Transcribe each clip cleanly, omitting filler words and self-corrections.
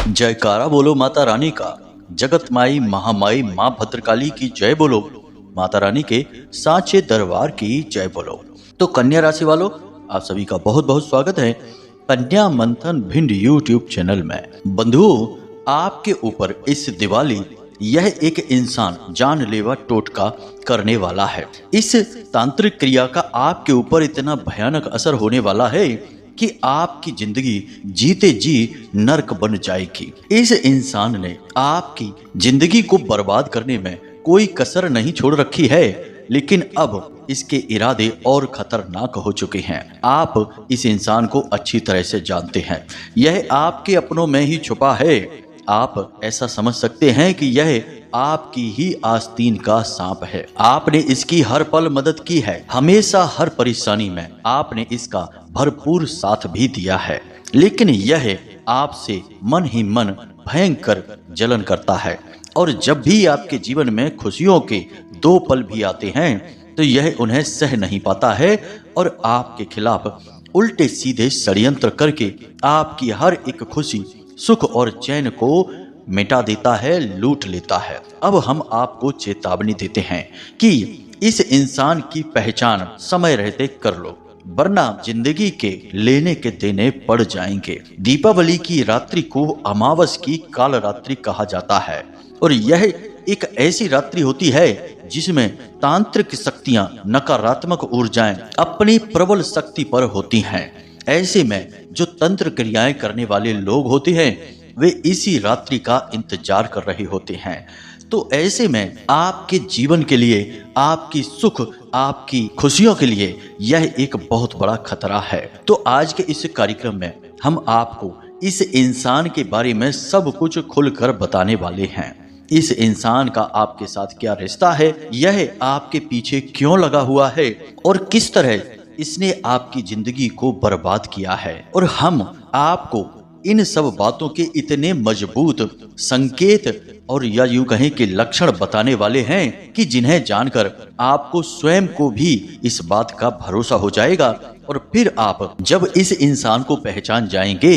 जयकारा बोलो माता रानी का। जगत माई महामाई माँ भद्रकाली की जय बोलो। माता रानी के साचे दरबार की जय बोलो। तो कन्या राशि वालों, आप सभी का बहुत बहुत स्वागत है कन्या मंथन भिंड यूट्यूब चैनल में। बंधुओं, आपके ऊपर इस दिवाली यह एक इंसान जानलेवा टोटका करने वाला है। इस तांत्रिक क्रिया का आपके ऊपर इतना भयानक असर होने वाला है कि आपकी जिंदगी जीते जी नर्क बन जाएगी। इस इंसान ने आपकी जिंदगी को बर्बाद करने में कोई कसर नहीं छोड़ रखी है, लेकिन अब इसके इरादे और खतरनाक हो चुके हैं। आप इस इंसान को अच्छी तरह से जानते हैं। यह आपके अपनों में ही छुपा है। आप ऐसा समझ सकते हैं कि यह आपकी ही आस्तीन का सांप है। आपने इसकी हर पल मदद की है, हमेशा हर परेशानी में आपने इसका भरपूर साथ भी दिया है, लेकिन यह आपसे मन ही मन भयंकर जलन करता है। और जब भी आपके जीवन में खुशियों के दो पल भी आते हैं तो यह उन्हें सह नहीं पाता है और आपके खिलाफ उल्टे सीधे षड्यंत्र करके आपकी हर एक खुशी, सुख और चैन को मिटा देता है, लूट लेता है। अब हम आपको चेतावनी देते हैं कि इस इंसान की पहचान समय रहते कर लो, वरना जिंदगी के लेने के देने पड़ जाएंगे। दीपावली की रात्रि को अमावस की काल रात्रि कहा जाता है और यह एक ऐसी रात्रि होती है जिसमें तांत्रिक शक्तियां, नकारात्मक ऊर्जाएं अपनी प्रबल शक्ति पर होती हैं। ऐसे में जो तंत्र क्रियाएं करने वाले लोग होते हैं वे इसी रात्रि का इंतजार कर रहे होते हैं। तो ऐसे में आपके जीवन के लिए, आपकी सुख, आपकी खुशियों के लिए यह एक बहुत बड़ा खतरा है। तो आज के इस कार्यक्रम में हम आपको इस इंसान के बारे में सब कुछ खुलकर बताने वाले हैं। इस इंसान का आपके साथ क्या रिश्ता है, यह आपके पीछे क्यों लगा हुआ है और किस तरह इसने आपकी जिंदगी को बर्बाद किया है। और हम आपको इन सब बातों के इतने मजबूत संकेत और या यूं कहें कि लक्षण बताने वाले हैं कि जिन्हें जानकर आपको स्वयं को भी इस बात का भरोसा हो जाएगा। और फिर आप जब इस इंसान को पहचान जाएंगे,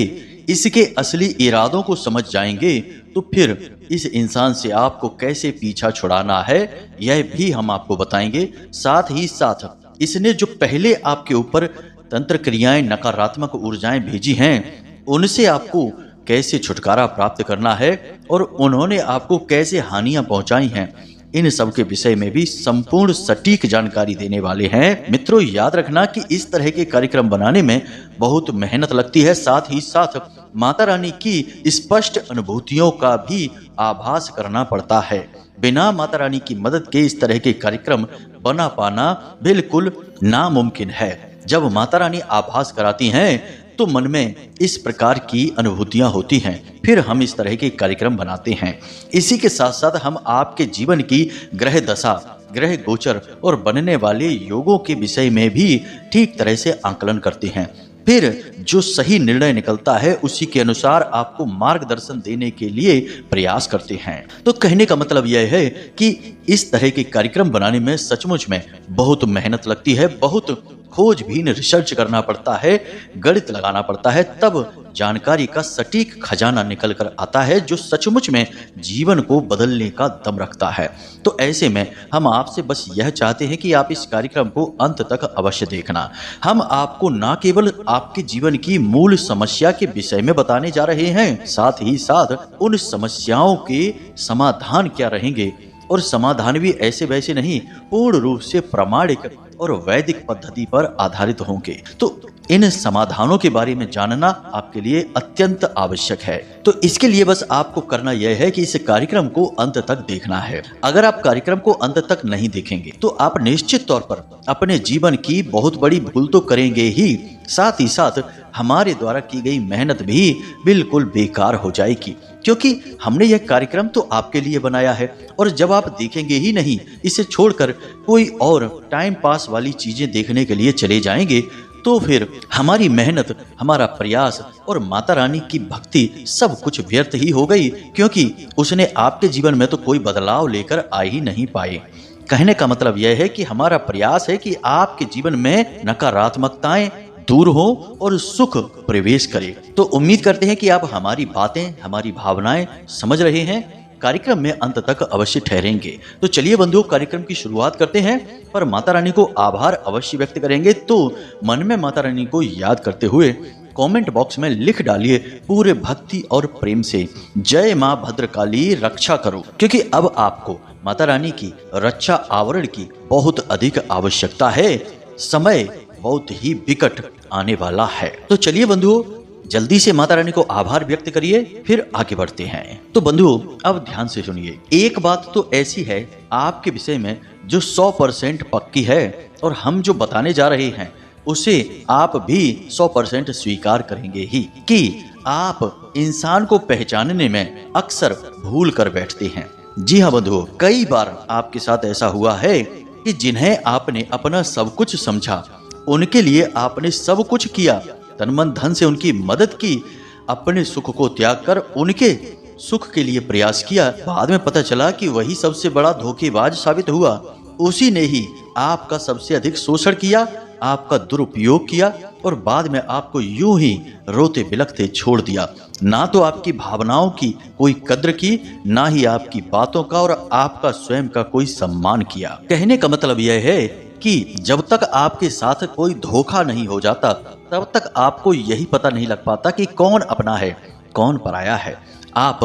इसके असली इरादों को समझ जाएंगे, तो फिर इस इंसान से आपको कैसे पीछा छुड़ाना है यह भी हम आपको बताएंगे। साथ ही साथ इसने जो पहले आपके ऊपर तंत्र क्रियाएं, नकारात्मक ऊर्जाएं भेजी हैं, उनसे आपको कैसे छुटकारा प्राप्त करना है और उन्होंने आपको कैसे हानियां पहुंचाई हैं, इन सब के विषय में भी संपूर्ण सटीक जानकारी देने वाले हैं। मित्रों, याद रखना कि इस तरह के कार्यक्रम बनाने में बहुत मेहनत लगती है। साथ ही साथ माता रानी की स्पष्ट अनुभूतियों का भी आभास करना पड़ता है। बिना माता रानी की मदद के इस तरह के कार्यक्रम बना पाना बिल्कुल नामुमकिन है। जब माता रानी आभास कराती हैं तो मन में इस प्रकार की अनुभूतियां होती हैं, फिर हम इस तरह के कार्यक्रम बनाते हैं। इसी के साथ साथ हम आपके जीवन की ग्रह दशा, ग्रह गोचर और बनने वाले योगों के विषय में भी ठीक तरह से आकलन करते हैं। फिर जो सही निर्णय निकलता है उसी के अनुसार आपको मार्गदर्शन देने के लिए प्रयास करते हैं। तो कहने का मतलब यह है कि इस तरह के कार्यक्रम बनाने में सचमुच में बहुत मेहनत लगती है, बहुत खोजबीन रिसर्च करना पड़ता है, गणित लगाना पड़ता है, तब जानकारी का सटीक खजाना निकल कर आता है जो सचमुच में जीवन को बदलने का दम रखता है। तो ऐसे में हम आपसे बस यह चाहते हैं कि आप इस कार्यक्रम को अंत तक अवश्य देखना। हम आपको न केवल आपके जीवन की मूल समस्या के विषय में बताने जा रहे हैं, साथ ही साथ उन समस्याओं के समाधान क्या रहेंगे, और समाधान भी ऐसे वैसे नहीं, पूर्ण रूप से प्रामाणिक और वैदिक पद्धति पर आधारित होंगे। तो इन समाधानों के बारे में जानना आपके लिए अत्यंत आवश्यक है। तो इसके लिए बस आपको करना यह है कि इस कार्यक्रम को अंत तक देखना है। अगर आप कार्यक्रम को अंत तक नहीं देखेंगे तो आप निश्चित तौर पर अपने जीवन की बहुत बड़ी भूल तो करेंगे ही, साथ ही साथ हमारे द्वारा की गई मेहनत भी बिल्कुल बेकार हो जाएगी, क्योंकि हमने यह कार्यक्रम तो आपके लिए बनाया है। और जब आप देखेंगे ही नहीं, इसे छोड़कर कोई और टाइम पास वाली चीजें देखने के लिए चले जाएंगे, तो फिर हमारी मेहनत, हमारा प्रयास और माता रानी की भक्ति सब कुछ व्यर्थ ही हो गई, क्योंकि उसने आपके जीवन में तो कोई बदलाव लेकर आ ही नहीं पाए। कहने का मतलब यह है कि हमारा प्रयास है कि आपके जीवन में नकारात्मकताएं दूर हो और सुख प्रवेश करे। तो उम्मीद करते हैं कि आप हमारी बातें, हमारी भावनाएं समझ रहे हैं, कार्यक्रम में अंत तक अवश्य ठहरेंगे। तो चलिए बंधुओं, कार्यक्रम की शुरुआत करते हैं, पर माता रानी को आभार अवश्य व्यक्त करेंगे। तो मन में माता रानी को याद करते हुए कमेंट बॉक्स में लिख डालिए पूरे भक्ति और प्रेम से, जय मां भद्रकाली रक्षा करो, क्योंकि अब आपको माता रानी की रक्षा आवरण की बहुत अधिक आवश्यकता है। समय बहुत ही विकट आने वाला है। तो चलिए बंधुओं, जल्दी से माता रानी को आभार व्यक्त करिए, फिर आगे बढ़ते हैं। तो बंधुओं, अब ध्यान से सुनिए। एक बात तो ऐसी है आपके विषय में जो 100% पक्की है, और हम जो बताने जा रहे हैं उसे आप भी 100% स्वीकार करेंगे ही, कि आप इंसान को पहचानने में अक्सर भूल कर बैठते हैं। जी हाँ बंधुओं, कई बार आपके साथ ऐसा हुआ है कि जिन्हें आपने अपना सब कुछ समझा, उनके लिए आपने सब कुछ किया, तन मन धन से उनकी मदद की, अपने सुख को त्याग कर उनके सुख के लिए प्रयास किया। बाद में पता चला कि वही सबसे बड़ा धोखेबाज साबित हुआ। उसी ने ही आपका सबसे अधिक शोषण किया, आपका दुरुपयोग किया, और बाद में आपको यूं ही रोते बिलखते छोड़ दिया। ना तो आपकी भावनाओं की कोई कद्र की, ना ही आपकी बातों का और आपका स्वयं का कोई सम्मान किया। कहने का मतलब यह है कि जब तक आपके साथ कोई धोखा नहीं हो जाता, तब तक आपको यही पता नहीं लग पाता कि कौन अपना है, कौन पराया है। आप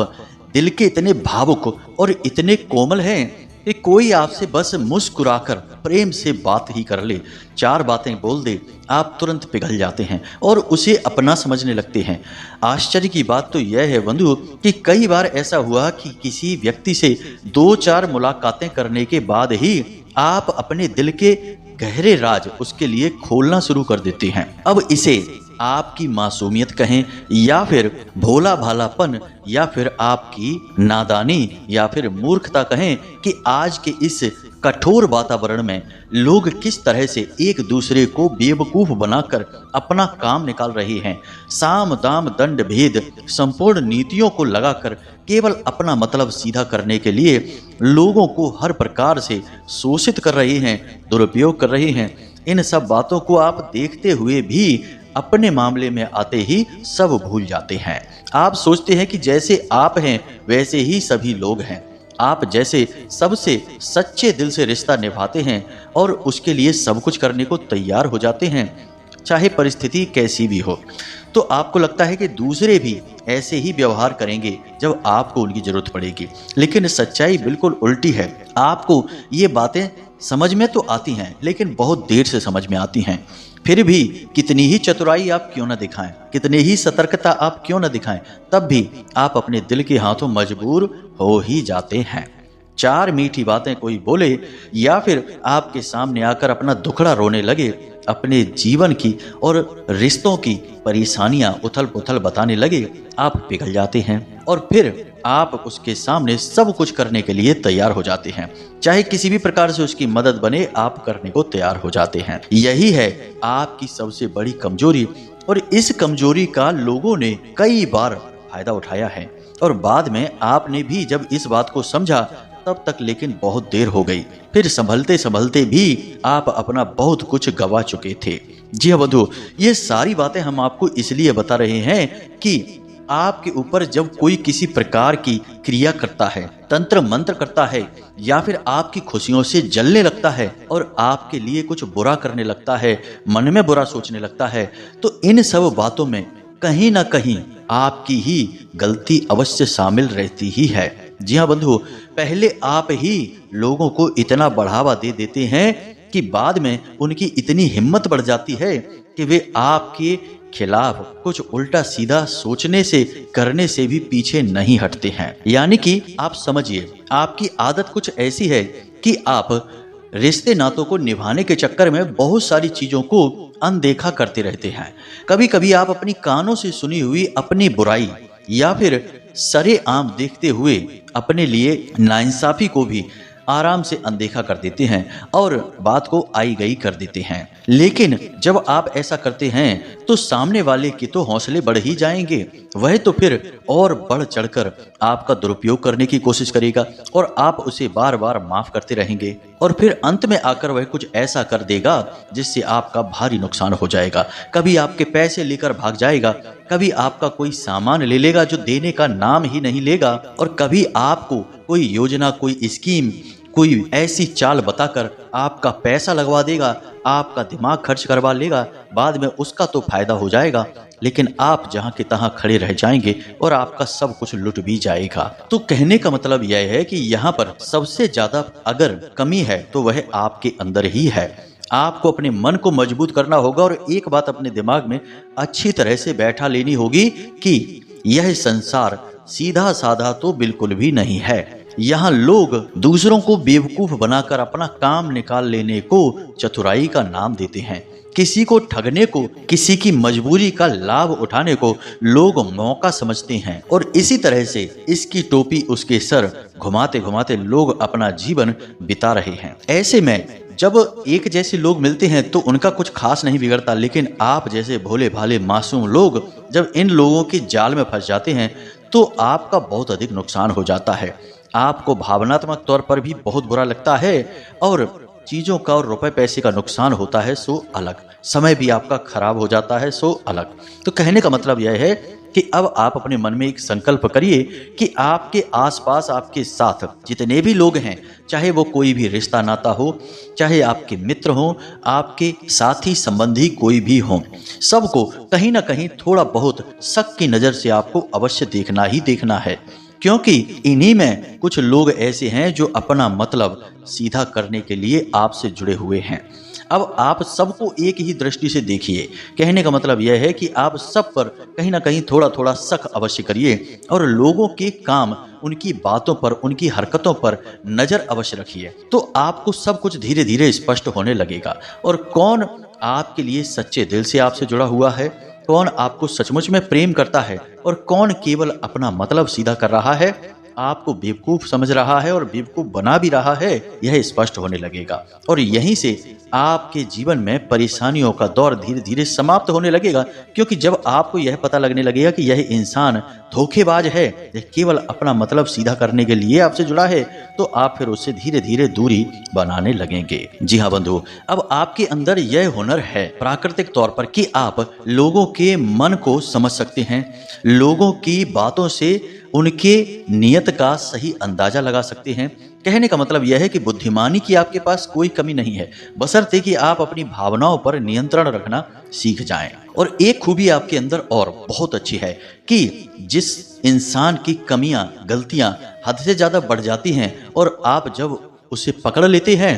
दिल के इतने भावुक और इतने कोमल हैं कि कोई आपसे बस मुस्कुराकर प्रेम से बात ही कर ले, 4 बातें बोल दे, आप तुरंत पिघल जाते हैं और उसे अपना समझने लगते हैं। आश्चर्य की बात तो यह है बंधु कि कई बार ऐसा हुआ कि किसी व्यक्ति से 2-4 मुलाकातें करने के बाद ही आप अपने दिल के गहरे राज उसके लिए खोलना शुरू कर देते हैं। अब इसे आपकी मासूमियत कहें, या फिर भोला भालापन, या फिर आपकी नादानी, या फिर मूर्खता कहें, कि आज के इस कठोर वातावरण में लोग किस तरह से एक दूसरे को बेवकूफ बनाकर अपना काम निकाल रहे हैं। साम दाम दंड भेद संपूर्ण नीतियों को लगाकर केवल अपना मतलब सीधा करने के लिए लोगों को हर प्रकार से शोषित कर रहे हैं, दुरुपयोग कर रहे हैं। इन सब बातों को आप देखते हुए भी अपने मामले में आते ही सब भूल जाते हैं। आप सोचते हैं कि जैसे आप हैं वैसे ही सभी लोग हैं। आप जैसे सबसे सच्चे दिल से रिश्ता निभाते हैं और उसके लिए सब कुछ करने को तैयार हो जाते हैं, चाहे परिस्थिति कैसी भी हो। तो आपको लगता है कि दूसरे भी ऐसे ही व्यवहार करेंगे जब आपको उनकी जरूरत पड़ेगी, लेकिन सच्चाई बिल्कुल उल्टी है। आपको ये बातें समझ में तो आती हैं, लेकिन बहुत देर से समझ में आती हैं। फिर भी कितनी ही चतुराई आप क्यों न दिखाएं, कितनी ही सतर्कता आप क्यों न दिखाएं, तब भी आप अपने दिल के हाथों मजबूर हो ही जाते हैं। 4 मीठी बातें कोई बोले, या फिर आपके सामने आकर अपना दुखड़ा रोने लगे, अपने जीवन की और रिश्तों की परेशानियां उथल पुथल बताने लगे, आप पिघल जाते हैं और फिर आप उसके सामने सब कुछ करने के लिए तैयार हो जाते हैं। चाहे किसी भी प्रकार से उसकी मदद बने, आप करने को तैयार हो जाते हैं। यही है आपकी सबसे बड़ी कमजोरी, और इस कमजोरी का लोगों ने कई बार फायदा उठाया है, और बाद में आपने भी जब इस बात को समझा तब तक लेकिन बहुत देर हो गई। फिर संभलते संभलते भी आप अपना बहुत कुछ गवा चुके थे। जी हाँ बंधु, ये सारी बातें हम आपको इसलिए बता रहे हैं कि आपके ऊपर जब कोई किसी प्रकार की क्रिया करता है, तंत्र मंत्र करता है, या फिर आपकी खुशियों से जलने लगता है और आपके लिए कुछ बुरा करने लगता है, मन में बुरा सोचने लगता है, तो इन सब बातों में कहीं ना कहीं आपकी ही गलती अवश्य शामिल रहती ही है। जी हाँ बंधु, पहले आप ही लोगों को इतना बढ़ावा दे देते हैं कि बाद में उनकी इतनी हिम्मत बढ़ जाती है कि वे आपके खिलाफ कुछ उल्टा सीधा सोचने से करने से भी पीछे नहीं हटते हैं। यानी कि आप समझिए, आपकी आदत कुछ ऐसी है कि आप रिश्ते नातों को निभाने के चक्कर में बहुत सारी चीजों को अनदेखा करते रहते हैं। कभी कभी आप अपनी कानों से सुनी हुई अपनी बुराई या फिर सरेआम देखते हुए अपने लिए नाइंसाफी को भी आराम से अनदेखा कर देते हैं और बात को आई गई कर देते हैं। लेकिन जब आप ऐसा करते हैं तो सामने वाले के तो हौसले बढ़ ही जाएंगे, वह तो फिर और बढ़ चढ़कर आपका दुरुपयोग करने की कोशिश करेगा और आप उसे बार बार माफ करते रहेंगे और फिर अंत में आकर वह कुछ ऐसा कर देगा जिससे आपका भारी नुकसान हो जाएगा। कभी आपके पैसे लेकर भाग जाएगा, कभी आपका कोई सामान ले लेगा जो देने का नाम ही नहीं लेगा, और कभी आपको कोई योजना, कोई स्कीम, कोई ऐसी चाल बताकर आपका पैसा लगवा देगा, आपका दिमाग खर्च करवा लेगा। बाद में उसका तो फायदा हो जाएगा, लेकिन आप जहां के तहां खड़े रह जाएंगे और आपका सब कुछ लुट भी जाएगा। तो कहने का मतलब यह है कि यहाँ पर सबसे ज्यादा अगर कमी है तो वह आपके अंदर ही है। आपको अपने मन को मजबूत करना होगा और एक बात अपने दिमाग में अच्छी तरह से बैठा लेनी होगी कि यह संसार सीधा साधा तो बिल्कुल भी नहीं है। यहाँ लोग दूसरों को बेवकूफ बनाकर अपना काम निकाल लेने को चतुराई का नाम देते हैं। किसी को ठगने को, किसी की मजबूरी का लाभ उठाने को लोग मौका समझते हैं और इसी तरह से इसकी टोपी उसके सर घुमाते घुमाते लोग अपना जीवन बिता रहे हैं। ऐसे में जब एक जैसे लोग मिलते हैं तो उनका कुछ खास नहीं बिगड़ता, लेकिन आप जैसे भोले भाले मासूम लोग जब इन लोगों के जाल में फंस जाते हैं तो आपका बहुत अधिक नुकसान हो जाता है। आपको भावनात्मक तौर पर भी बहुत बुरा लगता है और चीज़ों का और रुपए पैसे का नुकसान होता है सो अलग, समय भी आपका खराब हो जाता है सो अलग। तो कहने का मतलब यह है कि अब आप अपने मन में एक संकल्प करिए कि आपके आसपास, आपके साथ जितने भी लोग हैं, चाहे वो कोई भी रिश्ता नाता हो, चाहे आपके मित्र हों, आपके साथी संबंधी कोई भी हों, सबको कहीं ना कहीं थोड़ा बहुत शक की नज़र से आपको अवश्य देखना ही देखना है, क्योंकि इन्हीं में कुछ लोग ऐसे हैं जो अपना मतलब सीधा करने के लिए आपसे जुड़े हुए हैं। अब आप सबको एक ही दृष्टि से देखिए। कहने का मतलब यह है कि आप सब पर कहीं ना कहीं थोड़ा थोड़ा शक अवश्य करिए और लोगों के काम, उनकी बातों पर, उनकी हरकतों पर नजर अवश्य रखिए। तो आपको सब कुछ धीरे धीरे स्पष्ट होने लगेगा और कौन आपके लिए सच्चे दिल से आपसे जुड़ा हुआ है, कौन आपको सचमुच में प्रेम करता है और कौन केवल अपना मतलब सीधा कर रहा है, आपको बेवकूफ समझ रहा है और बेवकूफ बना भी रहा है, यह स्पष्ट होने लगेगा। और यहीं से आपके जीवन में परेशानियों का दौर धीरे धीरे समाप्त होने लगेगा, क्योंकि जब आपको यह पता लगने लगेगा कि यह इंसान धोखेबाज है, यह केवल अपना मतलब सीधा करने के लिए आपसे जुड़ा है, तो आप फिर उससे धीरे धीरे दूरी बनाने लगेंगे। जी हाँ बंधु, अब आपके अंदर यह हुनर है प्राकृतिक तौर पर कि आप लोगों के मन को समझ सकते हैं, लोगों की बातों से उनके नियत का सही अंदाजा लगा सकते हैं। कहने का मतलब यह है कि बुद्धिमानी की आपके पास कोई कमी नहीं है, बशर्ते कि आप अपनी भावनाओं पर नियंत्रण रखना सीख जाएं। और एक खूबी आपके अंदर और बहुत अच्छी है कि जिस इंसान की कमियां, गलतियां हद से ज्यादा बढ़ जाती हैं और आप जब उसे पकड़ लेते हैं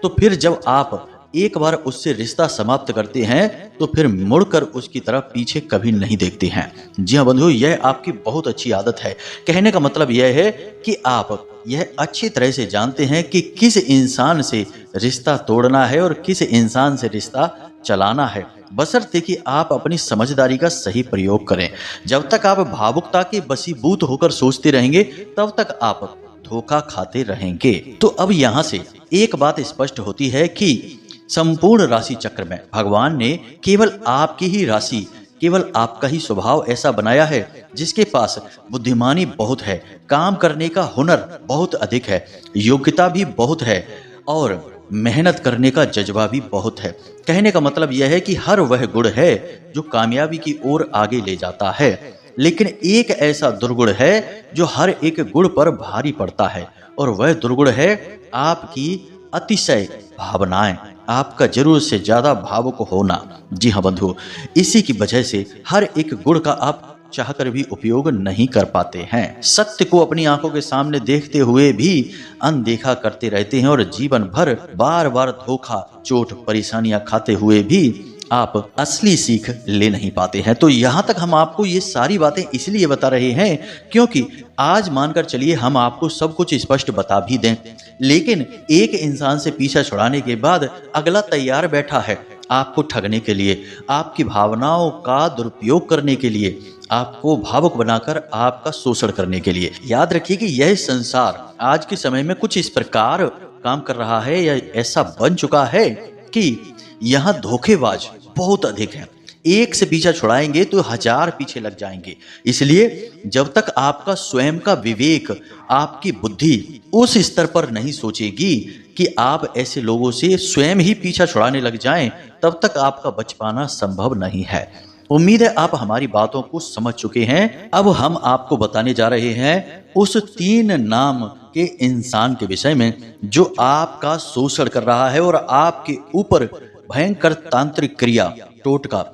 तो फिर जब आप एक बार उससे रिश्ता समाप्त करते हैं तो फिर मुड़कर उसकी तरफ पीछे कभी नहीं देखते हैं। जी हाँ बंधु, यह आपकी बहुत अच्छी आदत है। कहने का मतलब यह है कि आप यह अच्छी तरह से जानते हैं कि किस इंसान से रिश्ता तोड़ना है और किस इंसान से रिश्ता चलाना है, बशर्ते कि आप अपनी समझदारी का सही प्रयोग करें। जब तक आप भावुकता के बसीभूत होकर सोचते रहेंगे तब तक आप धोखा खाते रहेंगे। तो अब यहाँ से एक बात स्पष्ट होती है कि संपूर्ण राशि चक्र में भगवान ने केवल आपकी ही राशि, केवल आपका ही स्वभाव ऐसा बनाया है जिसके पास बुद्धिमानी बहुत है, काम करने का हुनर बहुत अधिक है, योग्यता भी बहुत है और मेहनत करने का जज्बा भी बहुत है। कहने का मतलब यह है कि हर वह गुण है जो कामयाबी की ओर आगे ले जाता है, लेकिन एक ऐसा दुर्गुण है जो हर एक गुण पर भारी पड़ता है और वह दुर्गुण है आपकी अतिशय भावनाएं, आपका जरूरत से ज्यादा भावुक होना। जी हाँ बंधु, इसी की वजह से हर एक गुण का आप चाहकर भी उपयोग नहीं कर पाते हैं। सत्य को अपनी आंखों के सामने देखते हुए भी अनदेखा करते रहते हैं और जीवन भर बार बार धोखा, चोट, परेशानियां खाते हुए भी आप असली सीख ले नहीं पाते हैं। तो यहाँ तक हम आपको ये सारी बातें इसलिए बता रहे हैं क्योंकि आज मानकर चलिए हम आपको सब कुछ स्पष्ट बता भी दें, लेकिन एक इंसान से पीछा छुड़ाने के बाद अगला तैयार बैठा है आपको ठगने के लिए, आपकी भावनाओं का दुरुपयोग करने के लिए, आपको भावुक बनाकर आपका शोषण करने के लिए। याद रखिए कि यह संसार आज के समय में कुछ इस प्रकार काम कर रहा है या ऐसा बन चुका है कि यहाँ धोखेबाज बहुत अधिक हैं। एक से पीछा छुड़ाएंगे तो 1000 पीछे लग जाएंगे। इसलिए जब तक आपका स्वयं का विवेक, आपकी बुद्धि उस स्तर पर नहीं सोचेगी कि आप ऐसे लोगों से स्वयं ही पीछा छुड़ाने लग जाएं, तब तक आपका बच पाना संभव नहीं है। उम्मीद है आप हमारी बातों को समझ चुके हैं। अब हम आपको बताने जा रहे हैं उस 3 नाम के इंसान के विषय में जो आपका शोषण कर रहा है और आपके ऊपर भयंकर तांत्रिक क्रिया, टोटका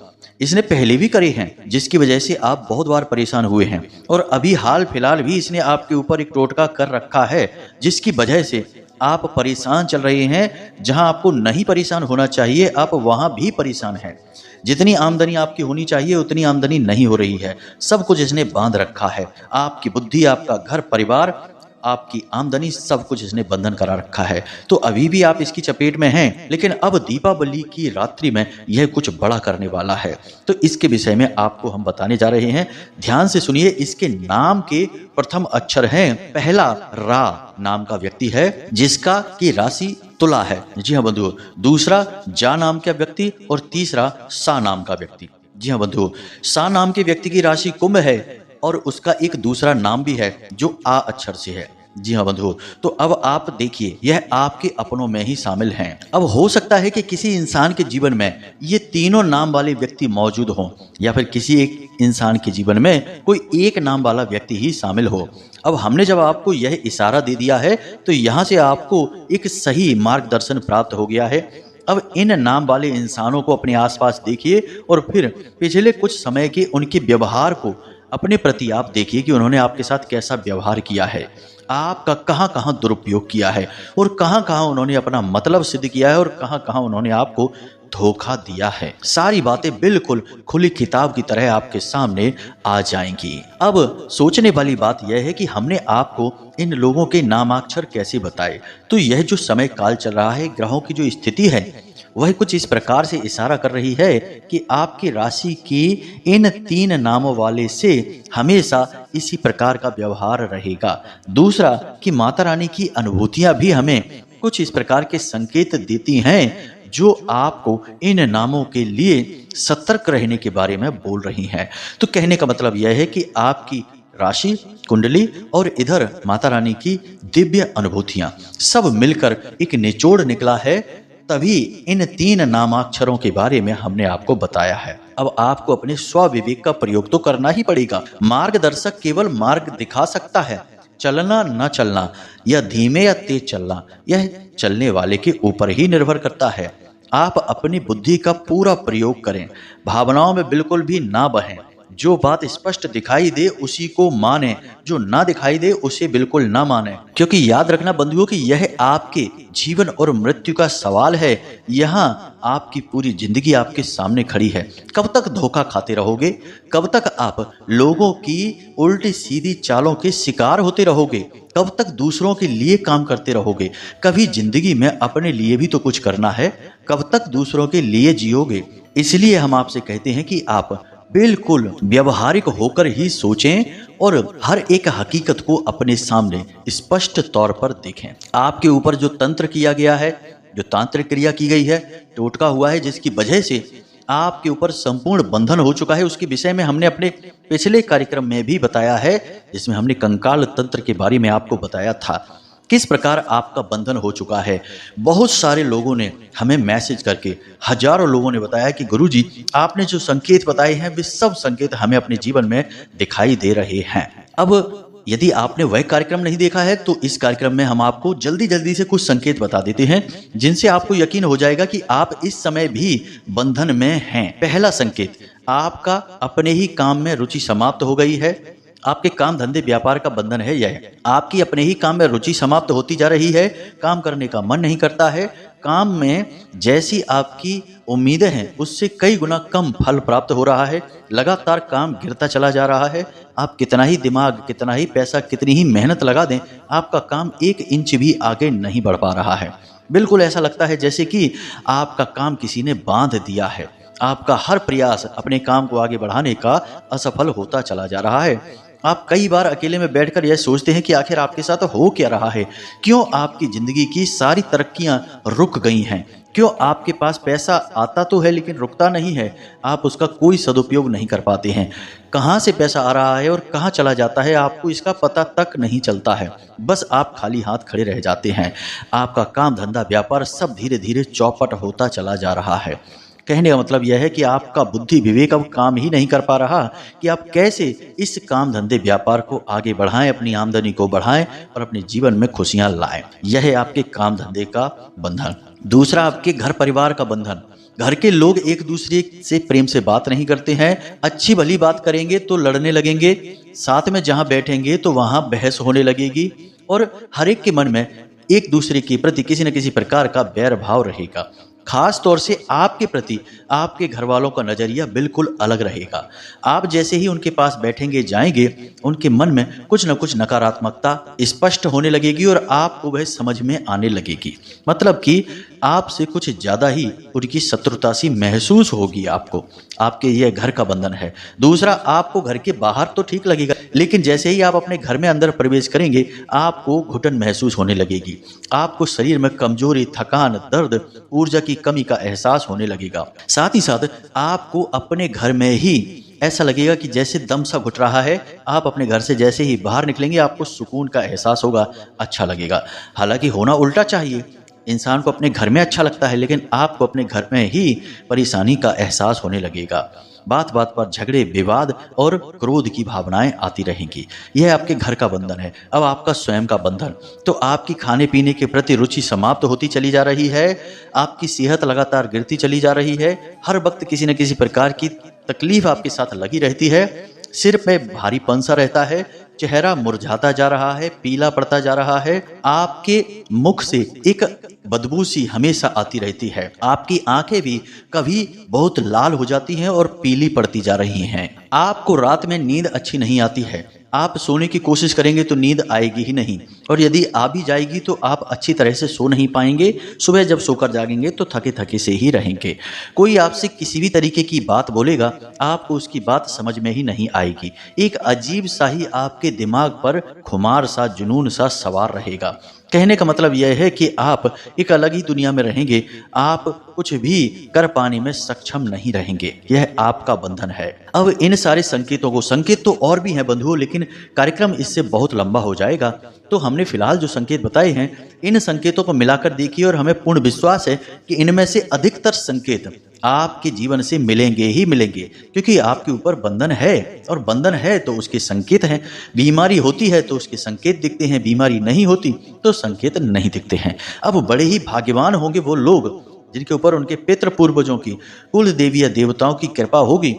इसने पहले भी करे हैं, जिसकी वजह से आप बहुत बार परेशान हुए हैं। और अभी हाल फिलहाल भी इसने आपके ऊपर एक टोटका कर रखा है, जिसकी वजह से आप परेशान चल रहे हैं। जहां आपको नहीं परेशान होना चाहिए, आप वहां भी परेशान हैं। जितनी आमदनी आपकी होनी चाहिए उतनी आमदनी नहीं हो रही है। सब कुछ इसने बांध रखा है। आपकी बुद्धि, आपका घर परिवार, आपकी आमदनी, सब कुछ इसने बंधन करा रखा है। तो अभी भी आप इसकी चपेट में हैं, लेकिन अब दीपावली की रात्रि में यह कुछ बड़ा करने वाला है। तो इसके विषय में आपको हम बताने जा रहे हैं। ध्यान से सुनिए। इसके नाम के प्रथम अक्षर हैं, पहला रा नाम का व्यक्ति है, जिसका की राशि तुला है। जी हाँ बंधुओं। दूसरा जा नाम का व्यक्ति और तीसरा सा नाम का व्यक्ति। जी हाँ बंधुओं। सा नाम के व्यक्ति की राशि कुंभ है और उसका एक दूसरा नाम भी है जो आ अक्षर से है। जी हाँ बंधुओं। तो अब आप देखिए, यह आपके अपनों में ही शामिल हैं। अब हो सकता है कि किसी इंसान के जीवन में ये तीनों नाम वाले व्यक्ति मौजूद हों, या फिर किसी एक इंसान के जीवन में कोई एक नाम वाला व्यक्ति ही शामिल हो। अब हमने जब आपको यह इशारा दे दिया है, तो यहाँ से आपको एक सही मार्गदर्शन प्राप्त हो गया है। अब इन नाम वाले इंसानों को अपने आसपास देखिए और फिर पिछले कुछ समय के उनके व्यवहार को अपने प्रति आप देखिए कि उन्होंने आपके साथ कैसा व्यवहार किया है, आपका कहाँ कहाँ दुरुपयोग किया है और कहाँ कहाँ उन्होंने अपना मतलब सिद्ध किया है और कहाँ कहाँ उन्होंने आपको धोखा दिया है। सारी बातें बिल्कुल खुली किताब की तरह आपके सामने आ जाएंगी। अब सोचने वाली बात यह है कि हमने आपको इन लोगों के नामाक्षर कैसे बताए। तो यह जो समय काल चल रहा है, ग्रहों की जो स्थिति है, वह कुछ इस प्रकार से इशारा कर रही है कि आपकी राशि की इन 3 नामों वाले से हमेशा इसी प्रकार का व्यवहार रहेगा। दूसरा कि माता रानी की अनुभूतियां भी हमें कुछ इस प्रकार के संकेत देती हैं जो आपको इन नामों के लिए सतर्क रहने के बारे में बोल रही हैं। तो कहने का मतलब यह है कि आपकी राशि, कुंडली और इधर माता रानी की दिव्य अनुभूतियां सब मिलकर एक निचोड़ निकला है। तभी इन 3 नामाक्षरों के बारे में हमने आपको बताया है। अब आपको अपने स्वविवेक का प्रयोग तो करना ही पड़ेगा। मार्गदर्शक केवल मार्ग दिखा सकता है, चलना न चलना या धीमे या तेज चलना यह चलने वाले के ऊपर ही निर्भर करता है। आप अपनी बुद्धि का पूरा प्रयोग करें, भावनाओं में बिल्कुल भी ना बहें। जो बात स्पष्ट दिखाई दे उसी को माने, जो ना दिखाई दे उसे बिल्कुल ना माने। क्योंकि याद रखना बंधुओं कि यह आपके जीवन और मृत्यु का सवाल है। यहाँ आपकी पूरी जिंदगी आपके सामने खड़ी है। कब तक धोखा खाते रहोगे? कब तक आप लोगों की उल्टी सीधी चालों के शिकार होते रहोगे? कब तक दूसरों के लिए काम करते रहोगे? कभी जिंदगी में अपने लिए भी तो कुछ करना है। कब तक दूसरों के लिए जियोगे? इसलिए हम आपसे कहते हैं कि आप बिल्कुल व्यवहारिक होकर ही सोचें और हर एक हकीकत को अपने सामने स्पष्ट तौर पर देखें। आपके ऊपर जो तंत्र किया गया है, जो तांत्रिक क्रिया की गई है, टोटका हुआ है, जिसकी वजह से आपके ऊपर संपूर्ण बंधन हो चुका है, उसके विषय में हमने अपने पिछले कार्यक्रम में भी बताया है, जिसमें हमने कंकाल तंत्र के बारे में आपको बताया था किस प्रकार आपका बंधन हो चुका है। बहुत सारे लोगों ने हमें मैसेज करके, हजारों लोगों ने बताया कि गुरुजी आपने जो संकेत बताए हैं वे सब संकेत हमें अपने जीवन में दिखाई दे रहे हैं। अब यदि आपने वह कार्यक्रम नहीं देखा है तो इस कार्यक्रम में हम आपको जल्दी जल्दी से कुछ संकेत बता देते हैं जिनसे आपको यकीन हो जाएगा कि आप इस समय भी बंधन में हैं। पहला संकेत, आपका अपने ही काम में रुचि समाप्त हो गई है। आपके काम धंधे व्यापार का बंधन है यह। आपकी अपने ही काम में रुचि समाप्त होती जा रही है। काम करने का मन नहीं करता है। काम में जैसी आपकी उम्मीदें हैं उससे कई गुना कम फल प्राप्त हो रहा है। लगातार काम गिरता चला जा रहा है। आप कितना ही दिमाग, कितना ही पैसा, कितनी ही मेहनत लगा दें, आपका काम 1 इंच भी आगे नहीं बढ़ पा रहा है। बिल्कुल ऐसा लगता है जैसे कि आपका काम किसी ने बांध दिया है। आपका हर प्रयास अपने काम को आगे बढ़ाने का असफल होता चला जा रहा है। आप कई बार अकेले में बैठकर यह सोचते हैं कि आखिर आपके साथ हो क्या रहा है, क्यों आपकी जिंदगी की सारी तरक्कियां रुक गई हैं, क्यों आपके पास पैसा आता तो है लेकिन रुकता नहीं है, आप उसका कोई सदुपयोग नहीं कर पाते हैं। कहाँ से पैसा आ रहा है और कहाँ चला जाता है आपको इसका पता तक नहीं चलता है। बस आप खाली हाथ खड़े रह जाते हैं। आपका काम धंधा व्यापार सब धीरे धीरे चौपट होता चला जा रहा है। कहने का मतलब यह है कि आपका बुद्धि विवेक अब काम ही नहीं कर पा रहा कि आप कैसे इस काम धंधे व्यापार को आगे बढ़ाएं, अपनी आमदनी को बढ़ाएं और अपने जीवन में खुशियां लाएं। यह है आपके काम धंधे का बंधन। दूसरा, आपके घर परिवार का बंधन। घर के लोग एक दूसरे से प्रेम से बात नहीं करते हैं। अच्छी भली बात करेंगे तो लड़ने लगेंगे, साथ में जहां बैठेंगे तो वहां बहस होने लगेगी और हर एक के मन में एक दूसरे के प्रति किसी न किसी प्रकार का बैर भाव रहेगा। खास तौर से आपके प्रति आपके घर वालों का नजरिया बिल्कुल अलग रहेगा। आप जैसे ही उनके पास बैठेंगे जाएंगे, उनके मन में कुछ न कुछ नकारात्मकता स्पष्ट होने लगेगी और आपको वह समझ में आने लगेगी। मतलब कि आपसे कुछ ज्यादा ही उनकी शत्रुता सी महसूस होगी आपको। आपके यह घर का बंधन है। दूसरा, आपको घर के बाहर तो ठीक लगेगा, लेकिन जैसे ही आप अपने घर में अंदर प्रवेश करेंगे आपको घुटन महसूस होने लगेगी। आपको शरीर में कमजोरी, थकान, दर्द, ऊर्जा की कमी का एहसास होने लगेगा। साथ ही साथ आपको अपने घर में ही ऐसा लगेगा कि जैसे दम सा घुट रहा है। आप अपने घर से जैसे ही बाहर निकलेंगे आपको सुकून का एहसास होगा, अच्छा लगेगा। हालांकि होना उल्टा चाहिए। इंसान को अपने घर में अच्छा लगता है, लेकिन आपको अपने घर में ही परेशानी का एहसास होने लगेगा। बात बात पर झगड़े, विवाद और क्रोध की भावनाएं आती रहेंगी। यह आपके घर का बंधन है। अब आपका स्वयं का बंधन। तो आपकी खाने पीने के प्रति रुचि समाप्त होती चली जा रही है। आपकी सेहत लगातार गिरती चली जा रही है। हर वक्त किसी न किसी प्रकार की तकलीफ आपके साथ लगी रहती है। सिर पे भारीपन सा रहता है। चेहरा मुरझाता जा रहा है, पीला पड़ता जा रहा है। आपके मुख से एक बदबू सी हमेशा आती रहती है। आपकी आंखें भी कभी बहुत लाल हो जाती हैं और पीली पड़ती जा रही हैं। आपको रात में नींद अच्छी नहीं आती है। आप सोने की कोशिश करेंगे तो नींद आएगी ही नहीं, और यदि आ भी जाएगी तो आप अच्छी तरह से सो नहीं पाएंगे। सुबह जब सोकर जागेंगे तो थके थके से ही रहेंगे। कोई आपसे किसी भी तरीके की बात बोलेगा, आपको उसकी बात समझ में ही नहीं आएगी। एक अजीब सा ही आपके दिमाग पर खुमार सा, जुनून सा सवार रहेगा। कहने का मतलब यह है कि आप एक अलग ही दुनिया में रहेंगे। आप कुछ भी कर पाने में सक्षम नहीं रहेंगे। यह आपका बंधन है। अब इन सारे संकेतों को, संकेत तो और भी हैं बंधुओं, लेकिन कार्यक्रम इससे बहुत लंबा हो जाएगा। तो हमने फिलहाल जो संकेत बताए हैं, इन संकेतों को मिलाकर देखिए और हमें पूर्ण विश्वास है कि इनमें से अधिकतर संकेत आपके जीवन से मिलेंगे ही मिलेंगे, क्योंकि आपके ऊपर बंधन है, और बंधन है तो उसके संकेत हैं। बीमारी होती है तो उसके संकेत दिखते हैं, बीमारी नहीं होती तो संकेत नहीं दिखते हैं। अब बड़े ही भाग्यवान होंगे वो लोग जिनके ऊपर उनके पितृ पूर्वजों की, कुल देवी या देवताओं की कृपा होगी,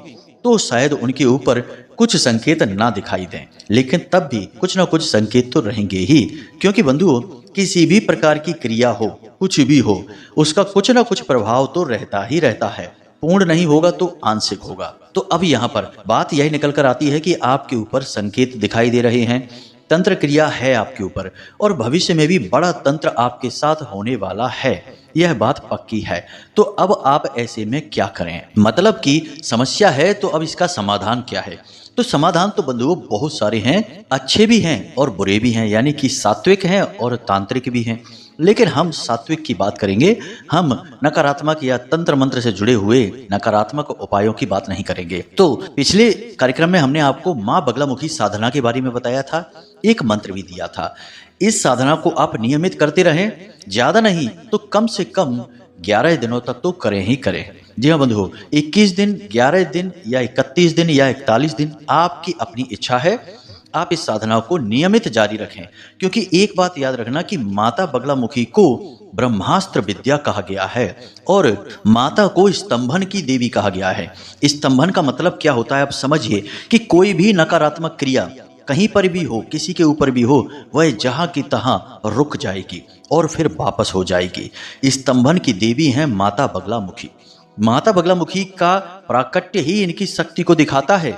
तो शायद उनके ऊपर कुछ संकेत ना दिखाई दें, लेकिन तब भी कुछ ना कुछ संकेत तो रहेंगे ही। क्योंकि बंधुओं, किसी भी प्रकार की क्रिया हो, कुछ भी हो, उसका कुछ ना कुछ प्रभाव तो रहता ही रहता है। पूर्ण नहीं होगा तो आंशिक होगा। तो अब यहाँ पर बात यही निकल कर आती है कि आपके ऊपर संकेत दिखाई दे रहे हैं, तंत्र क्रिया है आपके ऊपर, और भविष्य में भी बड़ा तंत्र आपके साथ होने वाला है। यह बात पक्की है। तो अब आप ऐसे में क्या करें? मतलब कि समस्या है तो अब इसका समाधान क्या है? तो समाधान तो बंधुओं बहुत सारे हैं, अच्छे भी हैं और बुरे भी हैं, यानी कि सात्विक हैं और तांत्रिक भी हैं। लेकिन हम सात्विक की बात करेंगे। हम नकारात्मक या तंत्र मंत्र से जुड़े हुए नकारात्मक उपायों की बात नहीं करेंगे। तो पिछले कार्यक्रम में हमने आपको माँ बगलामुखी साधना के बारे में बताया था, एक मंत्र भी दिया था। इस साधना को आप नियमित करते रहें, ज्यादा नहीं तो कम से कम 11 दिनों तक तो करें ही करें। जी हाँ बंधुओं, 21 दिन, 11 दिन या 31 दिन या 41 दिन, आपकी अपनी इच्छा है। आप इस साधना को नियमित जारी रखें, क्योंकि एक बात याद रखना कि माता बगलामुखी को ब्रह्मास्त्र विद्या कहा गया है और माता को स्तंभन की देवी कहा गया है। स्तंभन का मतलब क्या होता है आप समझिए, कि कोई भी नकारात्मक क्रिया कहीं पर भी हो, किसी के ऊपर भी हो, वह जहां की तहां रुक जाएगी और फिर वापस हो जाएगी। स्तंभन की देवी है माता बगलामुखी। माता बगलामुखी का प्राकट्य ही इनकी शक्ति को दिखाता है।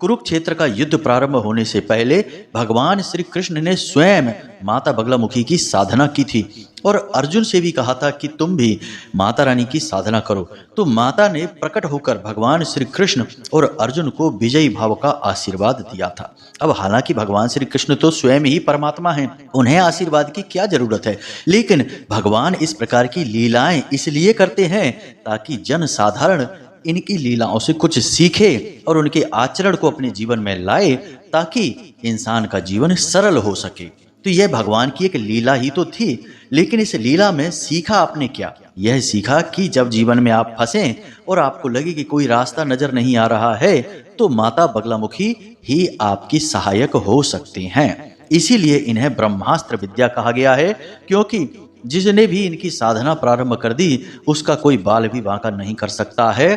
कुरुक्षेत्र का युद्ध प्रारंभ होने से पहले भगवान श्री कृष्ण ने स्वयं माता बगलामुखी की साधना की थी और अर्जुन से भी कहा था कि तुम भी माता रानी की साधना करो। तो माता ने प्रकट होकर भगवान श्री कृष्ण और अर्जुन को विजयी भाव का आशीर्वाद दिया था। अब हालांकि भगवान श्री कृष्ण तो स्वयं ही परमात्मा हैं, उन्हें आशीर्वाद की क्या जरूरत है, लेकिन भगवान इस प्रकार की लीलाएं इसलिए करते हैं ताकि जन साधारण इनकी लीलाओं से कुछ सीखे और उनके आचरण को अपने जीवन में लाए ताकि इंसान का जीवन सरल हो सके। तो यह भगवान की एक लीला ही तो थी, लेकिन इस लीला में सीखा आपने क्या? यह सीखा कि जब जीवन में आप फंसे और आपको लगे कि कोई रास्ता नजर नहीं आ रहा है तो माता बगलामुखी ही आपकी सहायक हो सकती हैं। इसीलिए इन्हें ब्रह्मास्त्र विद्या कहा गया है, क्योंकि जिसने भी इनकी साधना प्रारंभ कर दी उसका कोई बाल भी बांका नहीं कर सकता है।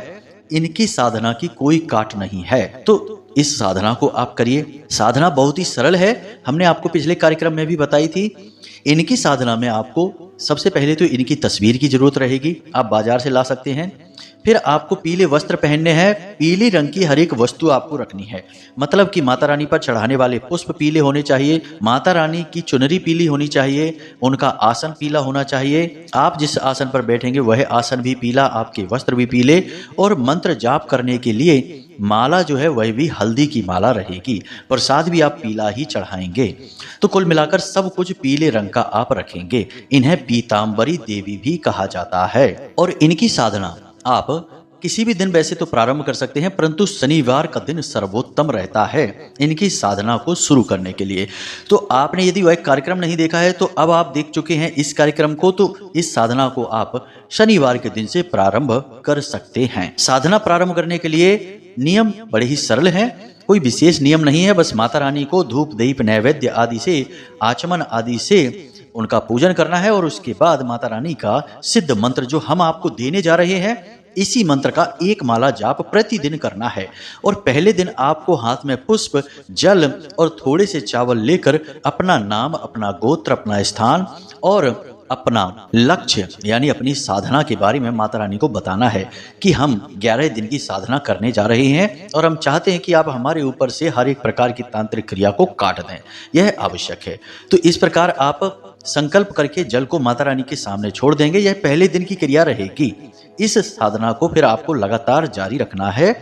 इनकी साधना की कोई काट नहीं है। तो इस साधना को आप करिए। साधना बहुत ही सरल है, हमने आपको पिछले कार्यक्रम में भी बताई थी। इनकी साधना में आपको सबसे पहले तो इनकी तस्वीर की जरूरत रहेगी, आप बाजार से ला सकते हैं। फिर आपको पीले वस्त्र पहनने हैं, पीली रंग की हर एक वस्तु आपको रखनी है। मतलब कि माता रानी पर चढ़ाने वाले पुष्प पीले होने चाहिए, माता रानी की चुनरी पीली होनी चाहिए, उनका आसन पीला होना चाहिए, आप जिस आसन पर बैठेंगे वह आसन भी पीला, आपके वस्त्र भी पीले, और मंत्र जाप करने के लिए माला जो है वह भी हल्दी की माला रहेगी। प्रसाद भी आप पीला ही चढ़ाएंगे। तो कुल मिलाकर सब कुछ पीले रंग का आप रखेंगे। इन्हें पीताम्बरी देवी भी कहा जाता है। और इनकी साधना आप किसी भी दिन वैसे तो प्रारंभ कर सकते हैं, परंतु शनिवार का दिन सर्वोत्तम रहता है इनकी साधना को शुरू करने के लिए। तो आपने यदि वह कार्यक्रम नहीं देखा है तो अब आप देख चुके हैं इस कार्यक्रम को, तो इस साधना को आप शनिवार के दिन से प्रारंभ कर सकते हैं। साधना प्रारंभ करने के लिए नियम बड़े ही सरल हैं, कोई विशेष नियम नहीं है। बस माता रानी को धूप दीप नैवेद्य आदि से, आचमन आदि से उनका पूजन करना है और उसके बाद माता रानी का सिद्ध मंत्र जो हम आपको देने जा रहे हैं, इसी मंत्र का एक माला जाप प्रतिदिन करना है। और पहले दिन आपको हाथ में पुष्प, जल और थोड़े से चावल लेकर अपना नाम, अपना गोत्र, अपना स्थान और अपना लक्ष्य यानी अपनी साधना के बारे में माता रानी को बताना है कि हम 11 दिन की साधना करने जा रहे हैं और हम चाहते हैं कि आप हमारे ऊपर से हर एक प्रकार की तांत्रिक क्रिया को काट दें, यह आवश्यक है। तो इस प्रकार आप संकल्प करके जल को माता रानी के सामने छोड़ देंगे। यह पहले दिन की क्रिया रहेगी। इस साधना को फिर आपको लगातार जारी रखना है,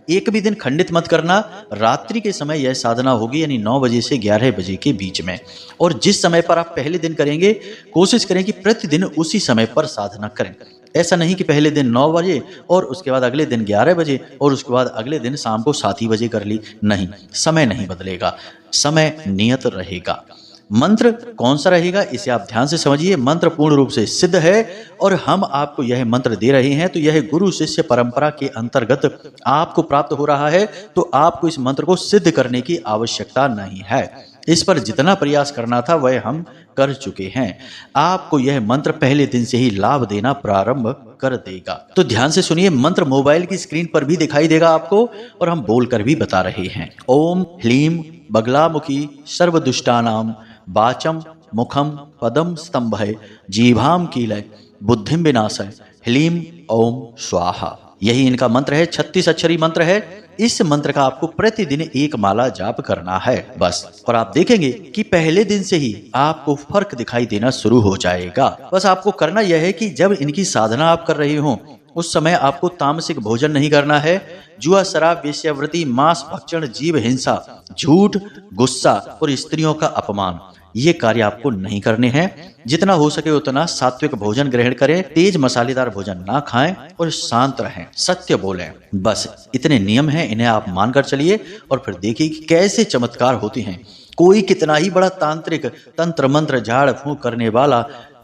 एक भी दिन खंडित मत करना। रात्रि के समय यह साधना होगी, यानी 9 बजे से 11 बजे के बीच में। और जिस समय पर आप पहले दिन करेंगे, कोशिश करें कि प्रतिदिन उसी समय पर साधना करें। ऐसा नहीं कि पहले दिन 9 बजे और उसके बाद अगले दिन 11 बजे और उसके बाद अगले दिन शाम को 7 ही बजे कर ली। नहीं, समय नहीं बदलेगा, समय नियत रहेगा। मंत्र कौन सा रहेगा इसे आप ध्यान से समझिए। मंत्र पूर्ण रूप से सिद्ध है और हम आपको यह मंत्र दे रहे हैं तो यह गुरु शिष्य परंपरा के अंतर्गत आपको प्राप्त हो रहा है, तो आपको इस मंत्र को सिद्ध करने की आवश्यकता नहीं है। इस पर जितना प्रयास करना था वह हम कर चुके हैं। आपको यह मंत्र पहले दिन से ही लाभ देना प्रारंभ कर देगा। तो ध्यान से सुनिए, मंत्र मोबाइल की स्क्रीन पर भी दिखाई देगा आपको और हम बोलकर भी बता रहे हैं। ओम ह्लीम बगलामुखी सर्वदुष्टानाम वाचम मुखम पदम स्तंभय जीभाम कीलय बुद्धिम विनाशय ह्लीम ओम स्वाहा। यही इनका मंत्र है, 36 अक्षरी मंत्र है। इस मंत्र का आपको प्रतिदिन एक माला जाप करना है बस। और आप देखेंगे कि पहले दिन से ही आपको फर्क दिखाई देना शुरू हो जाएगा। बस आपको करना यह है कि जब इनकी साधना आप कर रहे हो उस समय आपको तामसिक भोजन नहीं करना है। जुआ, शराब, वेश्यावृत्ति, मांस भक्षण, जीव हिंसा, झूठ, गुस्सा और स्त्रियों का अपमान, ये कार्य आपको नहीं करने हैं। जितना हो सके उतना सात्विक भोजन ग्रहण करें, तेज मसालेदार भोजन ना खाएं और शांत रहें, सत्य बोलें। बस इतने नियम हैं, इन्हें आप मानकर चलिए और फिर देखिए कि कैसे चमत्कार होते हैं। कोई कितना ही बड़ा तांत्रिक, तंत्र मंत्र, झाड़ फूंक करने वाला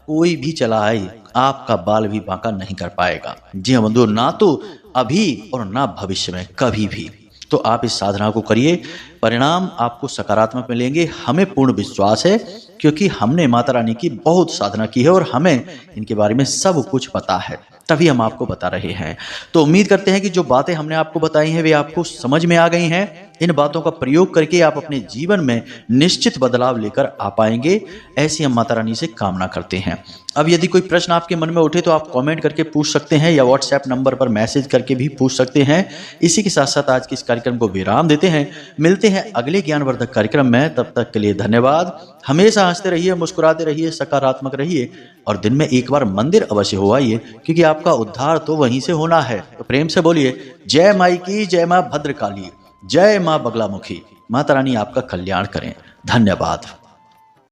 कोई भी चला आए, आपका बाल भी बांका नहीं कर पाएगा। जी हाँ बंधु, ना तो अभी और ना भविष्य में कभी भी। तो आप इस साधना को करिए, परिणाम आपको सकारात्मक मिलेंगे, हमें पूर्ण विश्वास है, क्योंकि हमने माता रानी की बहुत साधना की है और हमें इनके बारे में सब कुछ पता है, तभी हम आपको बता रहे हैं। तो उम्मीद करते हैं कि जो बातें हमने आपको बताई हैं वे आपको समझ में आ गई हैं। इन बातों का प्रयोग करके आप अपने जीवन में निश्चित बदलाव लेकर आ पाएंगे, ऐसी हम माता रानी से कामना करते हैं। अब यदि कोई प्रश्न आपके मन में उठे तो आप कमेंट करके पूछ सकते हैं या व्हाट्सएप नंबर पर मैसेज करके भी पूछ सकते हैं। इसी के साथ साथ आज के इस कार्यक्रम को विराम देते हैं। मिलते हैं अगले ज्ञानवर्धक कार्यक्रम में, तब तक के लिए धन्यवाद। हमेशा हंसते रहिए, मुस्कुराते रहिए, सकारात्मक रहिए और दिन में एक बार मंदिर अवश्य हो आइए, क्योंकि आपका उद्धार तो वहीं से होना है। तो प्रेम से बोलिए जय माई की, जय मां भद्रकाली, जय मां बगलामुखी। माता रानी आपका कल्याण करें। धन्यवाद।